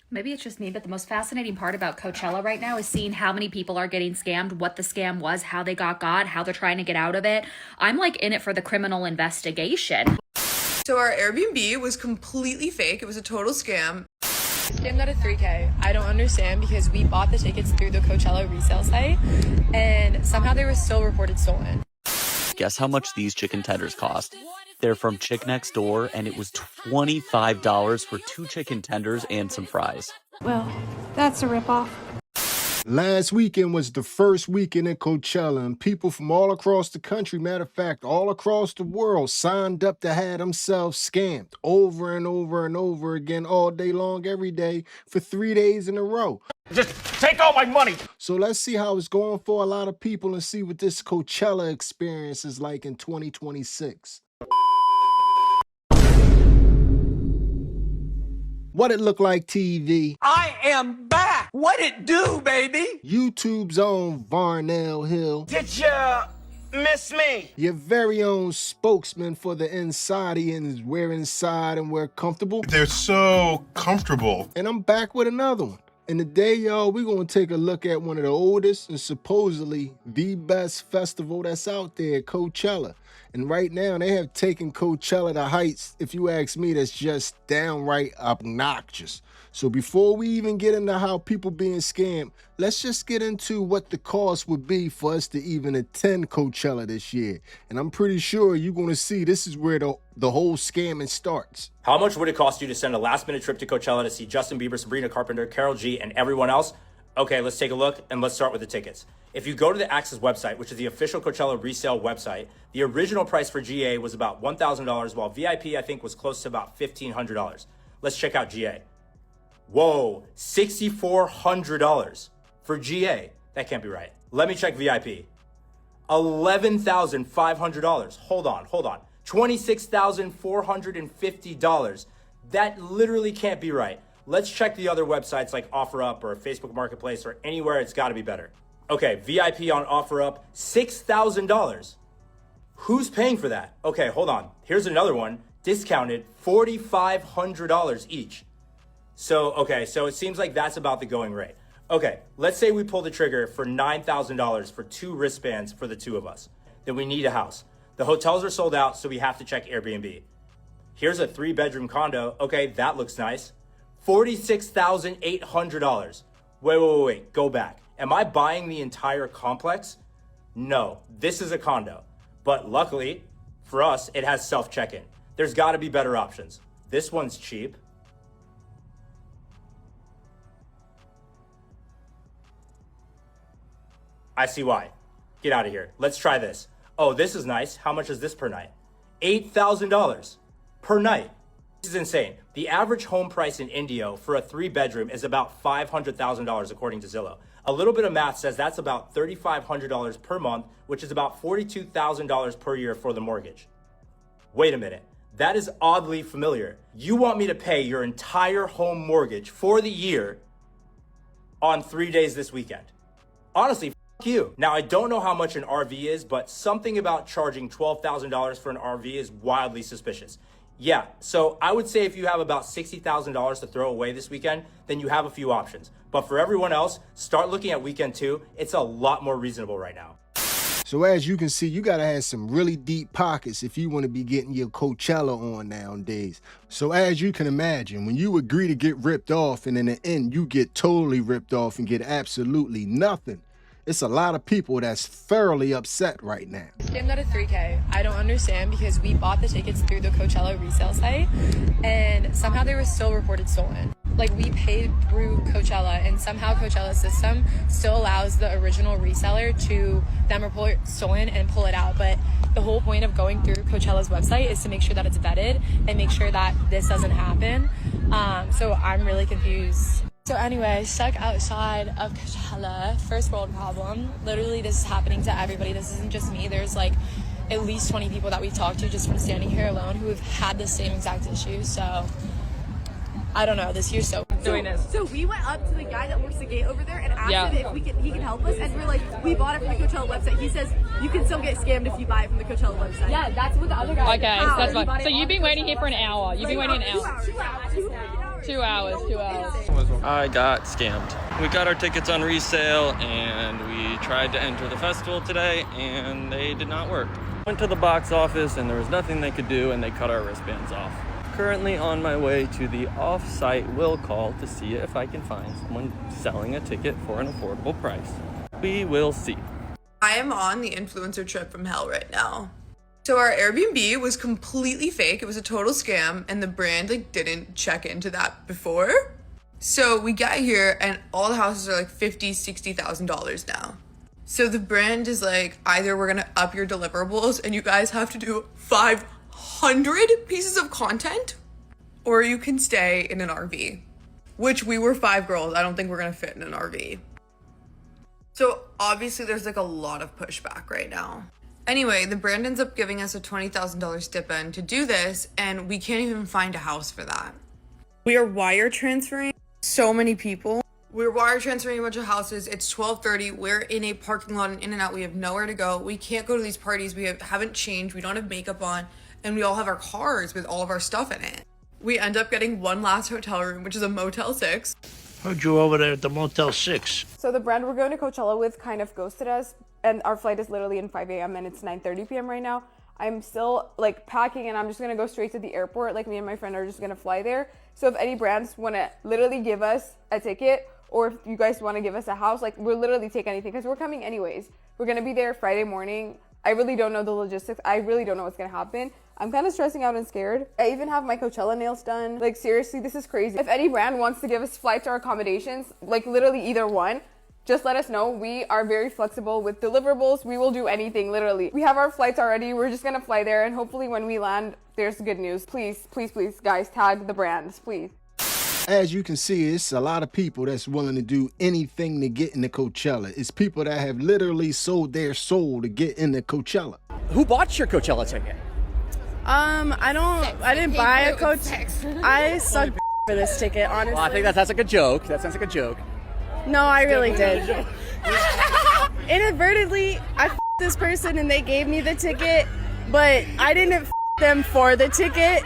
Maybe it's just me, but the most fascinating part about Coachella right now is seeing how many people are getting scammed, what the scam was, how they got, how they're trying to get out of it. I'm like in it for the criminal investigation. So our Airbnb was completely fake. It was a total scam. Scammed out of $3K. I don't understand because we bought the tickets through the Coachella resale site and somehow they were still reported stolen. Guess how much these chicken tenders cost? They're from Chick Next Door, and it was $25 for 2 chicken tenders and some fries. Well, that's a ripoff. Last weekend was the first weekend in Coachella, and people from all across the country, matter of fact, all across the world, signed up to have themselves scammed over and over and over again all day long, every day, for 3 days in a row. Just take all my money! So let's see how it's going for a lot of people and see what this Coachella experience is like in 2026. What it look like, TV? I am back! What it do, baby? YouTube's own Varnell Hill. Did ya miss me? Your very own spokesman for the Insidians, we're inside and we're comfortable. They're so comfortable. And I'm back with another one. And today, y'all, we're going to take a look at one of the oldest and supposedly the best festival that's out there, Coachella. And right now, they have taken Coachella to heights, if you ask me, that's just downright obnoxious. So before we even get into how people being scammed, let's just get into what the cost would be for us to even attend Coachella this year. And I'm pretty sure you're going to see this is where the whole scamming starts. How much would it cost you to send a last-minute trip to Coachella to see Justin Bieber, Sabrina Carpenter, Karol G, and everyone else? Okay, let's take a look, and let's start with the tickets. If you go to the Access website, which is the official Coachella resale website, the original price for GA was about $1,000, while VIP, I think, was close to about $1,500. Let's check out GA. Whoa, $6,400 for GA. That can't be right. Let me check VIP. $11,500. Hold on. $26,450. That literally can't be right. Let's check the other websites like OfferUp or Facebook Marketplace or anywhere. It's got to be better. Okay, VIP on OfferUp, $6,000. Who's paying for that? Okay, hold on. Here's another one, discounted, $4,500 each. So it seems like that's about the going rate. Okay, let's say we pull the trigger for $9,000 for 2 wristbands for the 2 of us. Then we need a house. The hotels are sold out, so we have to check Airbnb. Here's a 3-bedroom condo. Okay, that looks nice. $46,800. Wait, go back. Am I buying the entire complex? No, this is a condo. But luckily, for us, it has self-check-in. There's gotta be better options. This one's cheap. I see why. Get out of here. Let's try this. Oh, this is nice. How much is this per night? $8,000 per night. This is insane. The average home price in Indio for a 3-bedroom is about $500,000 according to Zillow. A little bit of math says that's about $3,500 per month, which is about $42,000 per year for the mortgage. Wait a minute. That is oddly familiar. You want me to pay your entire home mortgage for the year on 3 days this weekend? Honestly, f you. Now, I don't know how much an RV is, but something about charging $12,000 for an RV is wildly suspicious. Yeah, so I would say if you have about $60,000 to throw away this weekend, then you have a few options. But for everyone else, start looking at weekend 2. It's a lot more reasonable right now. So as you can see, you gotta have some really deep pockets if you want to be getting your Coachella on nowadays. So as you can imagine, when you agree to get ripped off and in the end you get totally ripped off and get absolutely nothing, it's a lot of people that's thoroughly upset right now. Scammed out of $3K. I don't understand because we bought the tickets through the Coachella resale site and somehow they were still reported stolen. Like, we paid through Coachella and somehow Coachella's system still allows the original reseller to then report stolen and pull it out. But the whole point of going through Coachella's website is to make sure that it's vetted and make sure that this doesn't happen. So I'm really confused. So anyway, stuck outside of Coachella, first world problem. Literally, this is happening to everybody. This isn't just me. There's like at least 20 people that we've talked to just from standing here alone who have had the same exact issue. So I don't know, this year's so doing this. So we went up to the guy that works the gate over there and asked him if he can help us, and we're like, we bought it from the Coachella website. He says you can still get scammed if you buy it from the Coachella website. Yeah, that's what the other guy. Okay, so that's fine. So you've been waiting here for an hour. You've been waiting an hour. 2 hours. I got scammed. We got our tickets on resale and we tried to enter the festival today and they did not work. Went to the box office and there was nothing they could do and they cut our wristbands off. Currently on my way to the off-site will call to see if I can find someone selling a ticket for an affordable price. We will see. I am on the influencer trip from hell right now. So our Airbnb was completely fake. It was a total scam and the brand like didn't check into that before. So we got here and all the houses are like $50,000, $60,000 now. So the brand is like, either we're gonna up your deliverables and you guys have to do 500 pieces of content, or you can stay in an RV, which we were 5 girls. I don't think we're gonna fit in an RV. So obviously there's like a lot of pushback right now. Anyway, the brand ends up giving us a $20,000 stipend to do this and we can't even find a house for that. We are wire transferring so many people. We're wire transferring a bunch of houses. It's 12:30. We're in a parking lot and in and out. We have nowhere to go. We can't go to these parties. We haven't changed. We don't have makeup on. And we all have our cars with all of our stuff in it. We end up getting one last hotel room, which is a Motel 6. Heard you over there at the Motel 6. So the brand we're going to Coachella with kind of ghosted us. And our flight is literally in 5 a.m. and it's 9:30 p.m. right now. I'm still like packing and I'm just gonna go straight to the airport. Like me and my friend are just gonna fly there. So if any brands wanna literally give us a ticket, or if you guys wanna give us a house, like we'll literally take anything because we're coming anyways. We're gonna be there Friday morning. I really don't know the logistics. I really don't know what's gonna happen. I'm kind of stressing out and scared. I even have my Coachella nails done. Like seriously, this is crazy. If any brand wants to give us flights or accommodations, like literally either one, just let us know. We are very flexible with deliverables. We will do anything, literally. We have our flights already. We're just gonna fly there and hopefully when we land, there's good news. Please, please, please, guys, tag the brands, please. As you can see, it's a lot of people that's willing to do anything to get into Coachella. It's people that have literally sold their soul to get into Coachella. Who bought your Coachella ticket? I didn't buy a coach. I sucked for this ticket, honestly. Well, I think that's like a joke. That sounds like a joke. No, I really did. Inadvertently, I f***ed this person and they gave me the ticket, but I didn't f*** them for the ticket.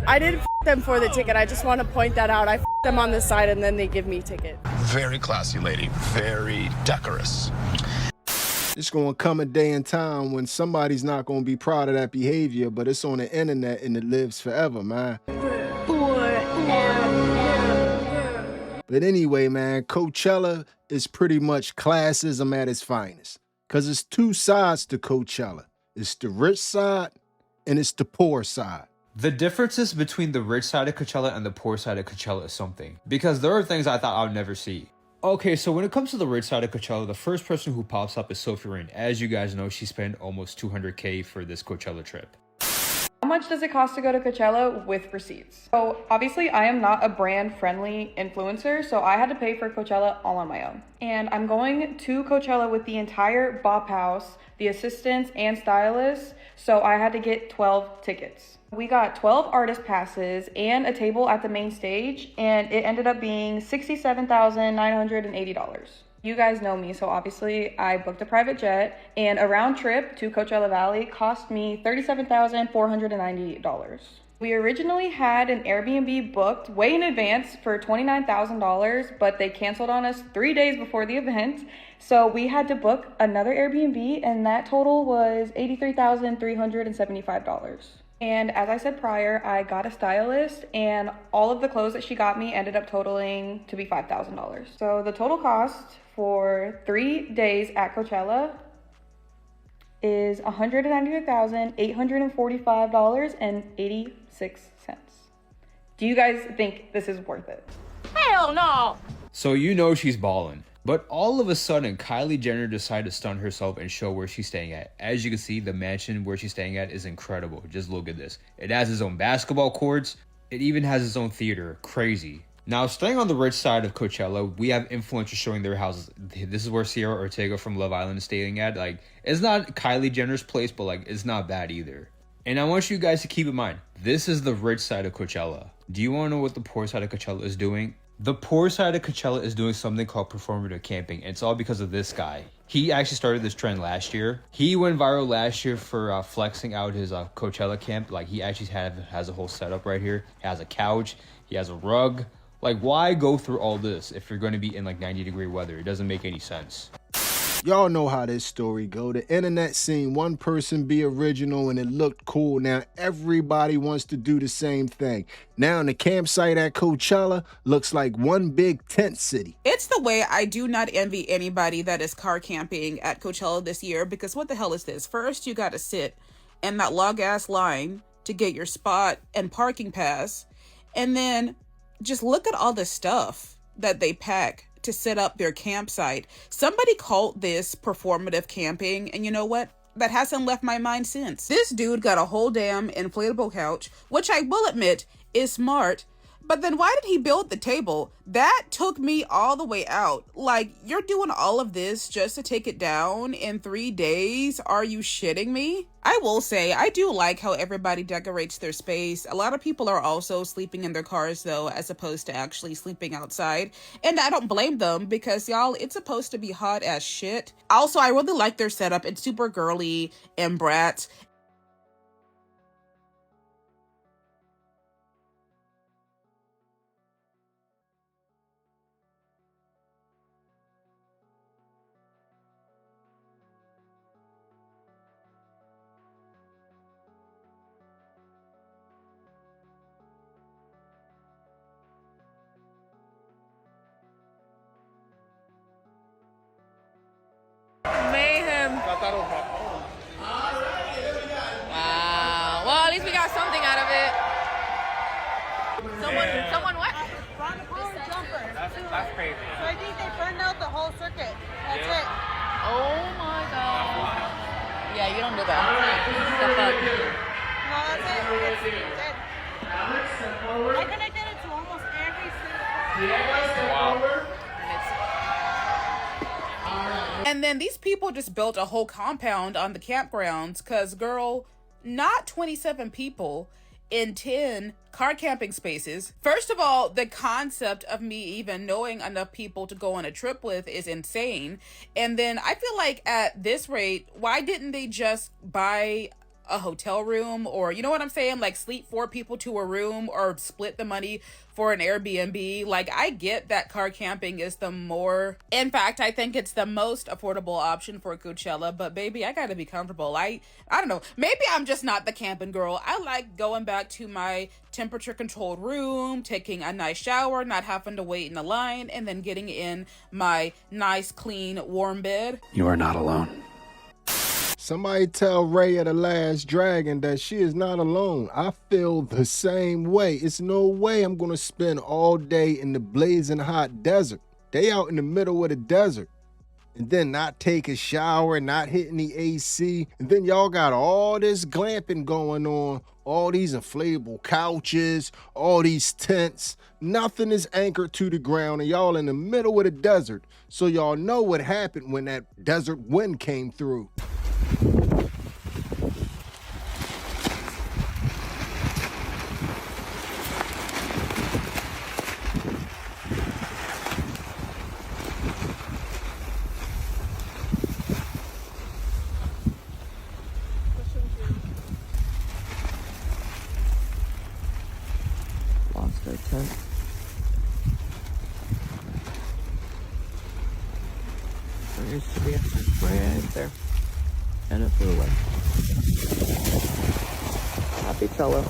I didn't f*** them for the ticket. I just want to point that out. I f*** them on the side and then they give me a ticket. Very classy lady, very decorous. It's going to come a day and time when somebody's not going to be proud of that behavior, but it's on the internet and it lives forever, man. But anyway, man, Coachella is pretty much classism at its finest. Because it's two sides to Coachella. It's the rich side and it's the poor side. The differences between the rich side of Coachella and the poor side of Coachella is something. Because there are things I thought I would never see. Okay, so when it comes to the rich side of Coachella, the first person who pops up is Sophie Rain. As you guys know, she spent almost $200K for this Coachella trip. How much does it cost to go to Coachella with receipts? So obviously I am not a brand friendly influencer, so I had to pay for Coachella all on my own. And I'm going to Coachella with the entire bop house, the assistants and stylists, so I had to get 12 tickets. We got 12 artist passes and a table at the main stage, and it ended up being $67,980. You guys know me, so obviously I booked a private jet, and a round trip to Coachella Valley cost me $37,490. We originally had an Airbnb booked way in advance for $29,000, but they canceled on us 3 days before the event, so we had to book another Airbnb, and that total was $83,375. And as I said prior, I got a stylist and all of the clothes that she got me ended up totaling to be $5,000. So the total cost for 3 days at Coachella is $192,845.86. Do you guys think this is worth it? Hell no! So you know she's ballin'. But all of a sudden, Kylie Jenner decided to stunt herself and show where she's staying at. As you can see, the mansion where she's staying at is incredible. Just look at this. It has its own basketball courts. It even has its own theater. Crazy. Now, staying on the rich side of Coachella, we have influencers showing their houses. This is where Sierra Ortega from Love Island is staying at. Like, it's not Kylie Jenner's place, but like, it's not bad either. And I want you guys to keep in mind, this is the rich side of Coachella. Do you want to know what the poor side of Coachella is doing? The poor side of Coachella is doing something called performative camping, and it's all because of this guy. He actually started this trend last year. He went viral last year for flexing out his Coachella camp. Like, he actually has a whole setup right here. He has a couch, he has a rug, Like, why go through all this if you're going to be in like 90-degree weather? It doesn't make any sense. Y'all know how this story go. The internet seen one person be original and it looked cool. Now everybody wants to do the same thing. Now the campsite at Coachella looks like one big tent city. It's the way I do not envy anybody that is car camping at Coachella this year, because what the hell is this? First, you got to sit in that long-ass line to get your spot and parking pass. And then just look at all the stuff that they pack to set up their campsite. Somebody called this performative camping, and you know what? That hasn't left my mind since. This dude got a whole damn inflatable couch, which I will admit is smart, but then why did he build the table? That took me all the way out. Like, you're doing all of this just to take it down in 3 days? Are you shitting me? I will say, I do like how everybody decorates their space. A lot of people are also sleeping in their cars, though, as opposed to actually sleeping outside. And I don't blame them, because, y'all, it's supposed to be hot as shit. Also, I really like their setup. It's super girly and brats. Mayhem. Wow. Well, at least we got something out of it. Someone what? That's crazy. So I think they burned out the whole circuit. That's it. Oh my god. Yeah, you don't do that. The fuck? No, that's it. It's dead. I connected it to almost every single. And then these people just built a whole compound on the campgrounds, because, girl, not 27 people in 10 car camping spaces. First of all, the concept of me even knowing enough people to go on a trip with is insane. And then I feel like at this rate, why didn't they just buy a hotel room, or, you know what I'm saying, like sleep 4 people to a room, or split the money for an Airbnb? Like, I get that car camping is in fact, I think it's the most affordable option for Coachella, but baby, I gotta be comfortable. I don't know, maybe I'm just not the camping girl. I like going back to my temperature controlled room, taking a nice shower, not having to wait in a line, and then getting in my nice, clean, warm bed. You are not alone. Somebody tell Ray of the Last Dragon that she is not alone. I feel the same way. It's no way I'm gonna spend all day in the blazing hot desert. They out in the middle of the desert. And then not take a shower, not hitting the AC. And then y'all got all this glamping going on, all these inflatable couches, all these tents. Nothing is anchored to the ground, and y'all in the middle of the desert. So y'all know what happened when that desert wind came through. Lost our tent. There used to be a tent right there. And it flew away. Happy fellow.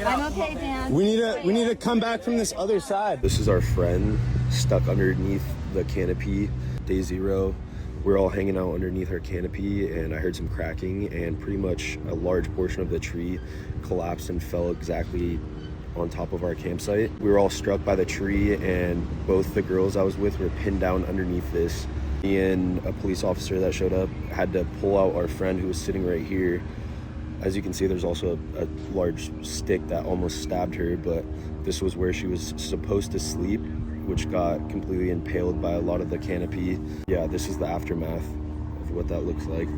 I'm okay, Dan. We need to come back from this other side. This is our friend stuck underneath the canopy. Day 0, we're all hanging out underneath our canopy, and I heard some cracking, and pretty much a large portion of the tree collapsed and fell exactly on top of our campsite. We were all struck by the tree, and both the girls I was with were pinned down underneath this. Me and a police officer that showed up had to pull out our friend who was sitting right here. As you can see, there's also a large stick that almost stabbed her, but this was where she was supposed to sleep, which got completely impaled by a lot of the canopy. Yeah, this is the aftermath of what that looks like.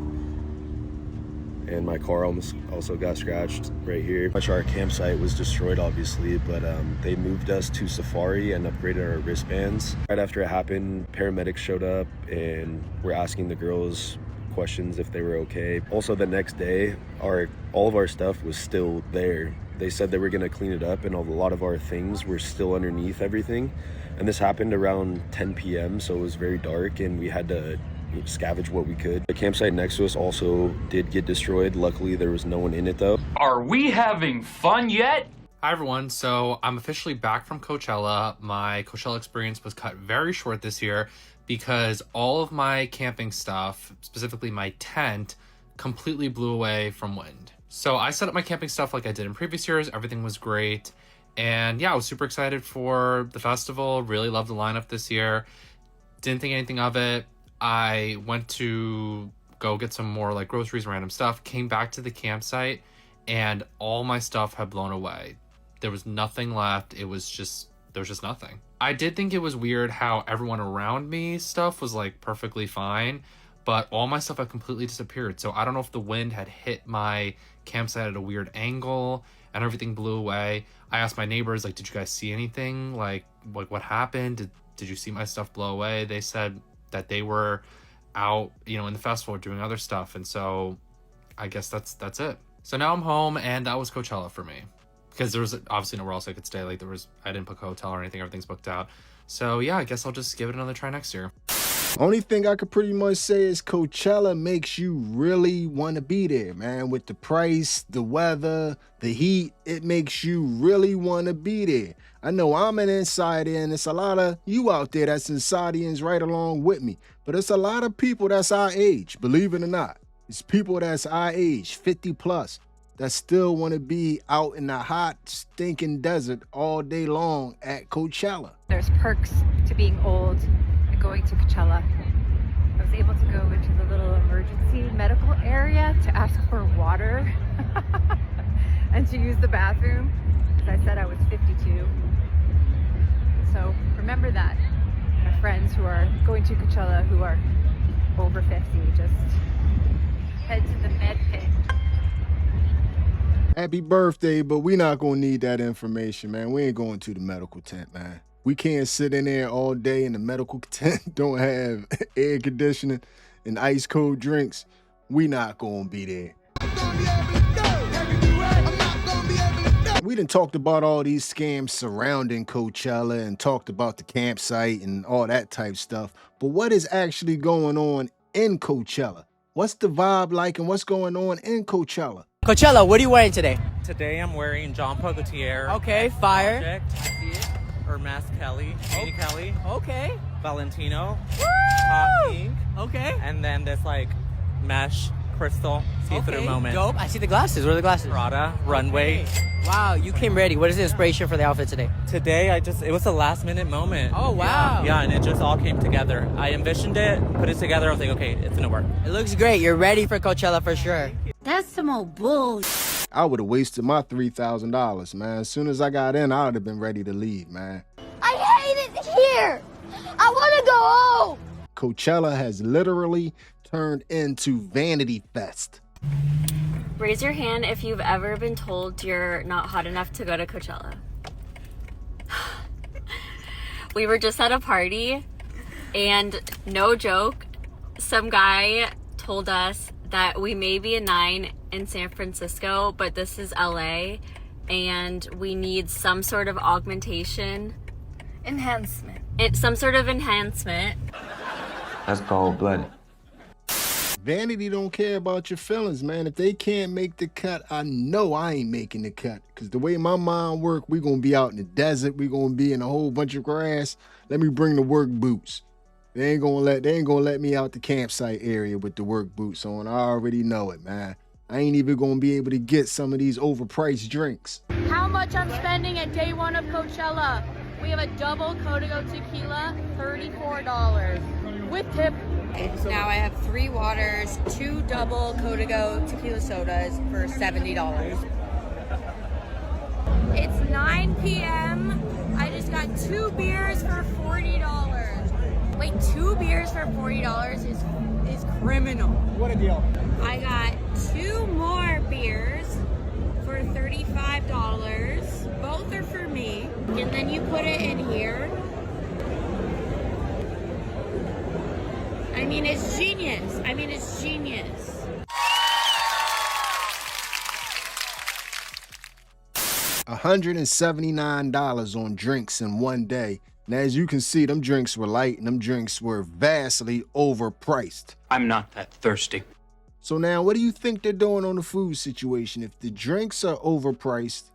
And my car also got scratched right here. Our campsite was destroyed, obviously, but they moved us to Safari and upgraded our wristbands. Right after it happened, paramedics showed up and were asking the girls questions if they were okay. Also, the next day, all of our stuff was still there. They said they were gonna clean it up, and a lot of our things were still underneath everything. And this happened around 10 p.m., so it was very dark, and we had to scavenge what we could. The campsite next to us also did get destroyed. Luckily, there was no one in it, though. Are we having fun yet? Hi everyone, so I'm officially back from Coachella. My Coachella experience was cut very short this year because all of my camping stuff, specifically my tent, completely blew away from wind. So I set up my camping stuff like I did in previous years. Everything was great. And yeah, I was super excited for the festival. Really loved the lineup this year. Didn't think anything of it. I went to go get some more like groceries, random stuff, came back to the campsite, and all my stuff had blown away. There was nothing left. There was just nothing. I did think it was weird how everyone around me stuff was like perfectly fine, but all my stuff had completely disappeared. So I don't know if the wind had hit my campsite at a weird angle and everything blew away. I asked my neighbors, like, did you guys see anything? Like what happened? Did you see my stuff blow away? They said that they were out, in the festival doing other stuff. And so I guess that's it. So now I'm home, and that was Coachella for me. Because there was obviously nowhere else I could stay. I didn't book a hotel or anything. Everything's booked out. So yeah, I guess I'll just give it another try next year. Only thing I could pretty much say is Coachella makes you really want to be there, man. With the price, the weather, the heat, it makes you really want to be there. I know I'm an insider, and it's a lot of you out there that's insiders right along with me. But it's a lot of people that's our age, believe it or not. It's people that's our age, 50 plus, that still want to be out in the hot, stinking desert all day long at Coachella. There's perks to being old and going to Coachella. I was able to go into the little emergency medical area to ask for water and to use the bathroom, because I said I was 52. So remember that. My friends who are going to Coachella who are over 50, just head to the med pit. Happy birthday, but we not gonna need that information, man. We ain't going to the medical tent, man. We can't sit in there all day in the medical tent, don't have air conditioning and ice cold drinks. We not gonna be there. We done talked about all these scams surrounding Coachella and talked about the campsite and all that type stuff. But what is actually going on in Coachella? What's the vibe like and what's going on in Coachella? Coachella, what are you wearing today? Today I'm wearing John Paul Gaultier. Okay, fire. Project. I see it. Hermes Kelly. Janie Kelly. Okay. Valentino. Woo! Hot pink. Okay. And then this like mesh crystal see-through moment. Dope. I see the glasses. Where are the glasses? Prada. Runway. Wow, you came ready. What is the inspiration for the outfit today? Today it was a last minute moment. Oh, wow. Yeah, and it just all came together. I envisioned it, put it together. I was like, okay, it's gonna work. It looks great. You're ready for Coachella for sure. That's some old bullshit. I would have wasted my $3,000, man. As soon as I got in, I would have been ready to leave, man. I hate it here. I want to go home. Coachella has literally turned into Vanity Fest. Raise your hand if you've ever been told you're not hot enough to go to Coachella. We were just at a party, and no joke, some guy told us that we may be a 9 in San Francisco, but this is LA, and we need some sort of augmentation. Enhancement. Some sort of enhancement. That's cold-blooded. Vanity don't care about your feelings, man. If they can't make the cut, I know I ain't making the cut. Because the way my mind work, we going to be out in the desert. We going to be in a whole bunch of grass. Let me bring the work boots. They ain't gonna let me out the campsite area with the work boots on. I already know it, man. I ain't even gonna be able to get some of these overpriced drinks. How much I'm spending at day one of Coachella? We have a double Código tequila, $34 with tip. Now I have 3 waters, 2 double Código tequila sodas for $70. It's 9 p.m. I just got 2 beers for $40. Wait, 2 beers for $40 is criminal. What a deal. I got 2 more beers for $35. Both are for me. And then you put it in here. I mean, it's genius. It's genius. $179 on drinks in one day. Now, as you can see, them drinks were light and them drinks were vastly overpriced. I'm not that thirsty. So now, what do you think they're doing on the food situation? If the drinks are overpriced,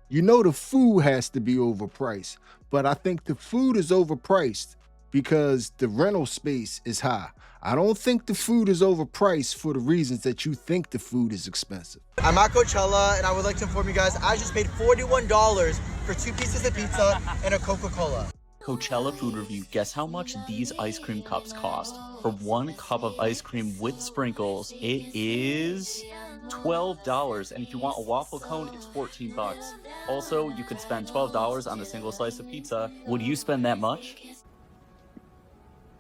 you know the food has to be overpriced. But I think the food is overpriced because the rental space is high. I don't think the food is overpriced for the reasons that you think the food is expensive. I'm at Coachella, and I would like to inform you guys, I just paid $41 for 2 pieces of pizza and a Coca-Cola. Coachella food review. Guess how much these ice cream cups cost? For 1 cup of ice cream with sprinkles, it is $12. And if you want a waffle cone, it's $14. Also, you could spend $12 on a single slice of pizza. Would you spend that much?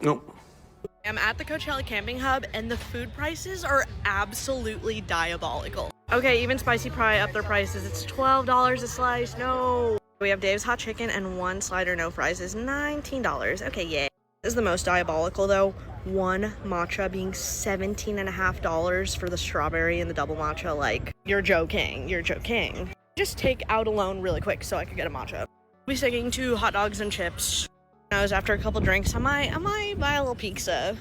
Nope. I'm at the Coachella camping hub and the food prices are absolutely diabolical. Okay, even spicy pie up their prices. It's $12 a slice. No. We have Dave's hot chicken and 1 slider no fries is $19. Okay, yeah. This is the most diabolical though. 1 matcha being $17.50 for the strawberry and the double matcha. Like, you're joking. You're joking. Just take out a loan really quick so I could get a matcha. I'll be sticking to hot dogs and chips. After a couple drinks, I might buy a little pizza.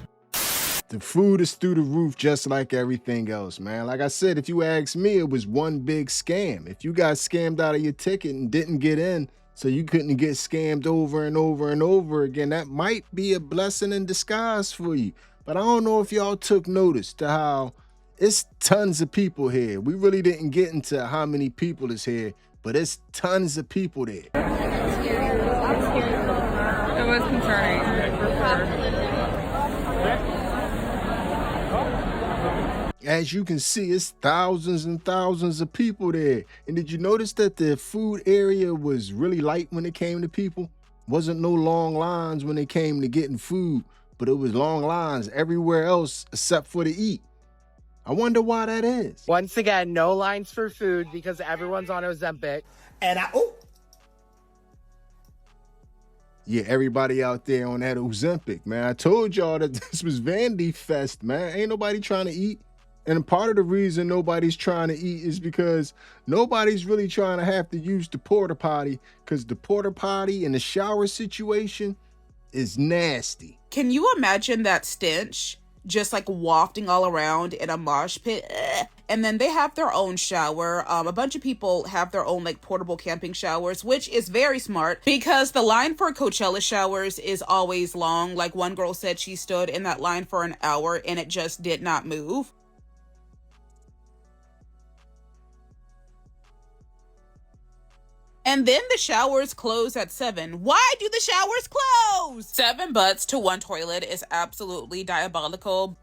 The food is through the roof just like everything else, man. Like I said, if you ask me, it was one big scam. If you got scammed out of your ticket and didn't get in, so you couldn't get scammed over and over and over again, that might be a blessing in disguise for you. But I don't know if y'all took notice to how it's tons of people here. We really didn't get into how many people is here, but it's tons of people there. It was concerning, for sure. As you can see, it's thousands and thousands of people there. And did you notice that the food area was really light when it came to people? Wasn't no long lines when it came to getting food, but it was long lines everywhere else except for to eat. I wonder why that is. Once again, no lines for food because everyone's on Ozempic. And Yeah, everybody out there on that Ozempic, man. I told y'all that this was Vandy Fest, man. Ain't nobody trying to eat. And part of the reason nobody's trying to eat is because nobody's really trying to have to use the porta potty, because the porta potty and the shower situation is nasty. Can you imagine that stench just like wafting all around in a mosh pit? And then they have their own shower. A bunch of people have their own like portable camping showers, which is very smart because the line for Coachella showers is always long. Like one girl said she stood in that line for an hour and it just did not move. And then the showers close at 7. Why do the showers close? 7 butts to 1 toilet is absolutely diabolical.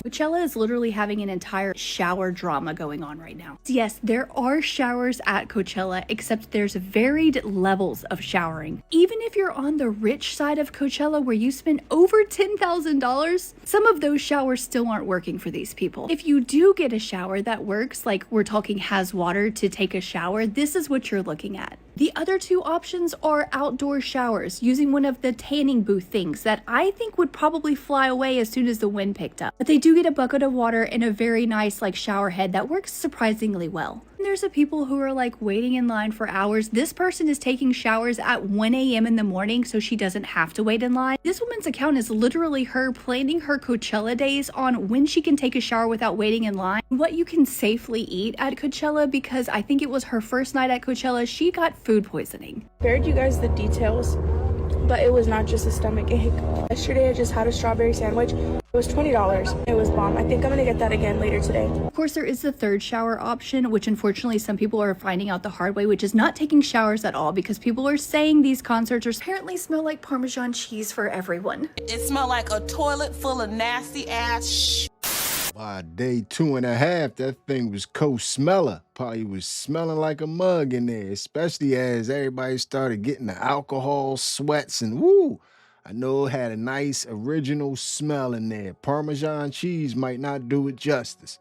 Coachella is literally having an entire shower drama going on right now. Yes, there are showers at Coachella, except there's varied levels of showering. Even if you're on the rich side of Coachella where you spend over $10,000, some of those showers still aren't working for these people. If you do get a shower that works, like we're talking has water to take a shower, this is what you're looking at. The other 2 options are outdoor showers using one of the tanning booth things that I think would probably fly away as soon as the wind picked up. But they do get a bucket of water and a very nice like shower head that works surprisingly well. And there's the people who are like waiting in line for hours. This person is taking showers at 1 a.m. in the morning so she doesn't have to wait in line. This woman's account is literally her planning her Coachella days on when she can take a shower without waiting in line, what you can safely eat at Coachella, because I think it was her first night at Coachella, she got food poisoning. Spared you guys the details, but it was not just a stomach ache. Yesterday I just had a strawberry sandwich. It was $20. It was bomb. I think I'm gonna get that again later today. Of course, there is the 3rd shower option, which unfortunately some people are finding out the hard way, which is not taking showers at all, because people are saying these concerts apparently smell like Parmesan cheese for everyone. It smelled like a toilet full of nasty ass shit. By day 2.5, that thing was co-smeller. Probably was smelling like a mug in there, especially as everybody started getting the alcohol sweats and woo. I know it had a nice original smell in there. Parmesan cheese might not do it justice.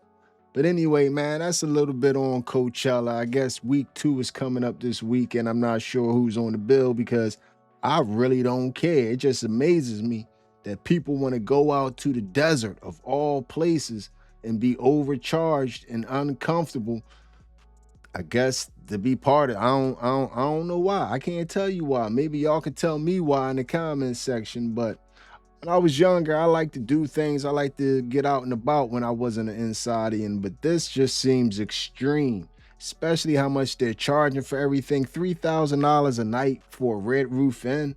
But anyway, man, that's a little bit on Coachella. I guess week 2 is coming up this week, and I'm not sure who's on the bill because I really don't care. It just amazes me that people want to go out to the desert of all places and be overcharged and uncomfortable. I guess to be part of it. I don't know why. I can't tell you why. Maybe y'all could tell me why in the comment section, but when I was younger, I liked to do things. I liked to get out and about when I wasn't an insidian, but this just seems extreme, especially how much they're charging for everything. $3,000 a night for a Red Roof Inn.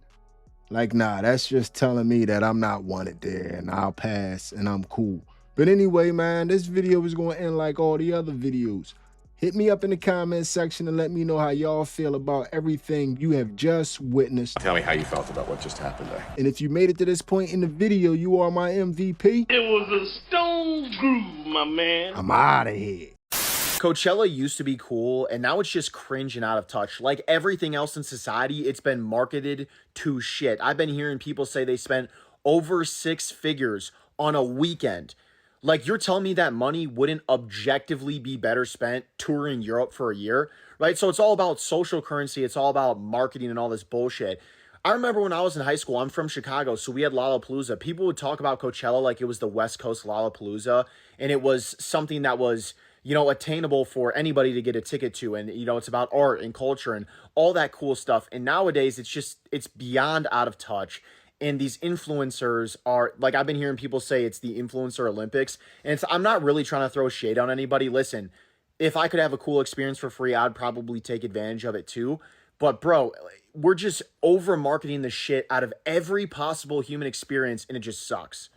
Like, nah, that's just telling me that I'm not wanted there and I'll pass and I'm cool. But anyway, man, this video is going to end like all the other videos. Hit me up in the comment section and let me know how y'all feel about everything you have just witnessed. Tell me how you felt about what just happened there. And if you made it to this point in the video, you are my MVP. It was a stone groove, my man. I'm out of here. Coachella used to be cool, and now it's just cringe and out of touch. Like everything else in society, it's been marketed to shit. I've been hearing people say they spent over 6 figures on a weekend. Like, you're telling me that money wouldn't objectively be better spent touring Europe for a year, right? So it's all about social currency. It's all about marketing and all this bullshit. I remember when I was in high school, I'm from Chicago, so we had Lollapalooza. People would talk about Coachella like it was the West Coast Lollapalooza, and it was something that was, you know, attainable for anybody to get a ticket to. And, you know, it's about art and culture and all that cool stuff. And nowadays, it's beyond out of touch. And these influencers are, like, I've been hearing people say it's the influencer Olympics. And I'm not really trying to throw shade on anybody. Listen, if I could have a cool experience for free, I'd probably take advantage of it too. But bro, we're just over marketing the shit out of every possible human experience, and it just sucks.